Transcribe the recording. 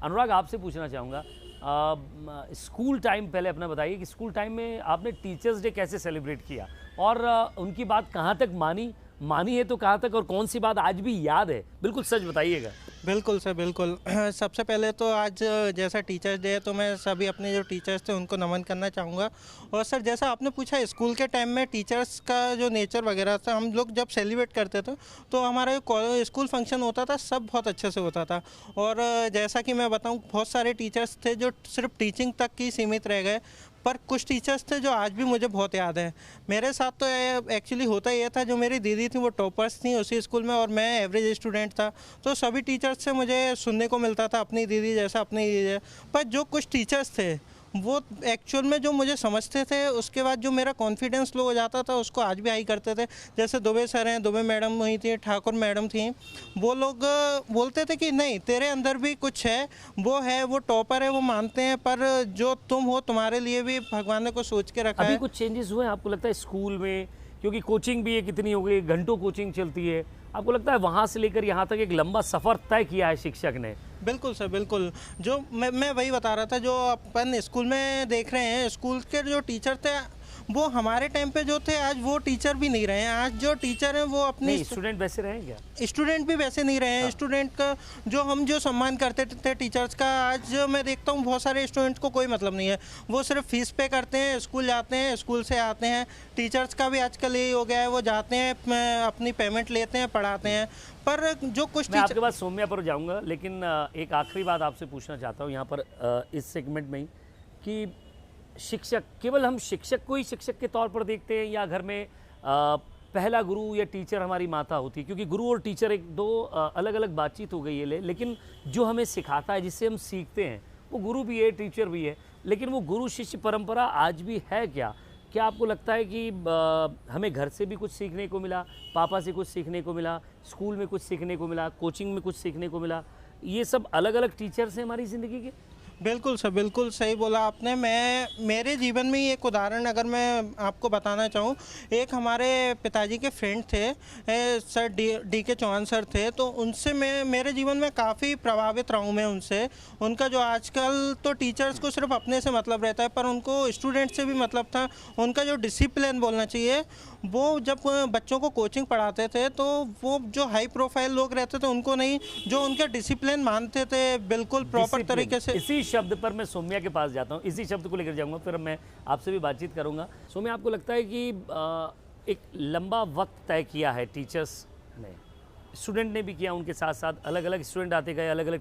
अनुराग, आपसे पूछना चाहूँगा, स्कूल टाइम पहले अपना बताइए कि स्कूल टाइम में आपने टीचर्स डे कैसे सेलिब्रेट किया और उनकी बात कहाँ तक मानी है तो कहाँ तक, और कौन सी बात आज भी याद है? बिल्कुल सच बताइएगा। बिल्कुल सर, बिल्कुल। सबसे पहले तो आज जैसा टीचर्स डे है तो मैं सभी अपने जो टीचर्स थे उनको नमन करना चाहूँगा। और सर जैसा आपने पूछा, स्कूल के टाइम में टीचर्स का जो नेचर वगैरह था, हम लोग जब सेलिब्रेट करते थे तो हमारा जो स्कूल फंक्शन होता था सब बहुत अच्छे से होता था। और जैसा कि मैं बताऊँ, बहुत सारे टीचर्स थे जो सिर्फ टीचिंग तक ही सीमित रह गए, पर कुछ टीचर्स थे जो आज भी मुझे बहुत याद है। मेरे साथ तो एक्चुअली होता ये था, जो मेरी दीदी थी वो टॉपर्स थी उसी स्कूल में और मैं एवरेज स्टूडेंट था, तो सभी टीचर्स से मुझे सुनने को मिलता था अपनी दीदी जैसा, अपनी दीदी जैसा। पर जो कुछ टीचर्स थे वो एक्चुअल में जो मुझे समझते थे, उसके बाद जो मेरा कॉन्फिडेंस लो हो जाता था उसको आज भी हाई करते थे। जैसे दुबे सर हैं, दुबे मैडम हुई थी, ठाकुर मैडम थी, वो लोग बोलते थे कि नहीं, तेरे अंदर भी कुछ है, वो टॉपर है, वो मानते हैं, पर जो तुम हो तुम्हारे लिए भी भगवान ने कुछ सोच के रखा अभी है। कुछ चेंजेस हुए हैं आपको लगता है स्कूल में? क्योंकि कोचिंग भी ये कितनी हो गई, घंटों कोचिंग चलती है। आपको लगता है वहाँ से लेकर यहाँ तक एक लंबा सफ़र तय किया है शिक्षक ने? बिल्कुल सर, बिल्कुल। जो मैं वही बता रहा था, जो अपन स्कूल में देख रहे हैं, स्कूल के जो टीचर थे वो हमारे टाइम पे जो थे, आज वो टीचर भी नहीं रहे हैं। आज जो टीचर हैं वो अपनी नहीं, स्टूडेंट वैसे रहे क्या? स्टूडेंट भी वैसे नहीं रहे हैं। स्टूडेंट का जो सम्मान करते थे टीचर्स का, आज मैं देखता हूँ बहुत सारे स्टूडेंट्स को कोई मतलब नहीं है। वो सिर्फ फीस पे करते हैं, स्कूल जाते हैं, स्कूल से आते हैं। टीचर्स का भी आजकल यही हो गया है, वो जाते हैं, अपनी पेमेंट लेते हैं, पढ़ाते हैं। पर जो कुछ मैं आपके बाद सौम्या पर जाऊंगा, लेकिन एक आखिरी बात आपसे पूछना चाहता हूँ यहाँ पर, इस सेगमेंट में ही, कि शिक्षक, केवल हम शिक्षक को ही शिक्षक के तौर पर देखते हैं या घर में पहला गुरु या टीचर हमारी माता होती है? क्योंकि गुरु और टीचर एक दो अलग अलग बातचीत हो गई है, लेकिन जो हमें सिखाता है, जिससे हम सीखते हैं, वो गुरु भी है, टीचर भी है। लेकिन वो गुरु शिष्य परंपरा आज भी है क्या? क्या आपको लगता है कि हमें घर से भी कुछ सीखने को मिला, पापा से कुछ सीखने को मिला, स्कूल में कुछ सीखने को मिला, कोचिंग में कुछ सीखने को मिला? ये सब अलग अलग टीचर्स हैं हमारी ज़िंदगी के? बिल्कुल सर, बिल्कुल सही बोला आपने। मेरे जीवन में ही एक उदाहरण अगर मैं आपको बताना चाहूँ, एक हमारे पिताजी के फ्रेंड थे, सर डी के चौहान सर थे, तो उनसे मेरे जीवन में काफ़ी प्रभावित रहा हूँ मैं उनसे। उनका जो आजकल तो टीचर्स को सिर्फ अपने से मतलब रहता है, पर उनको स्टूडेंट से भी मतलब था। उनका जो डिसिप्लिन बोलना चाहिए, वो जब बच्चों को कोचिंग पढ़ाते थे तो वो जो हाई प्रोफाइल लोग रहते थे उनको नहीं, जो उनका डिसिप्लिन मानते थे बिल्कुल प्रॉपर तरीके से। इसी शब्द पर मैं सौम्या के पास जाता हूँ, इसी शब्द को लेकर जाऊँगा, फिर मैं आपसे भी बातचीत करूँगा। सौम्या, आपको लगता है कि एक लंबा वक्त तय किया है टीचर्स ने, स्टूडेंट ने भी किया, उनके साथ साथ अलग अलग स्टूडेंट आते गए, अलग अलग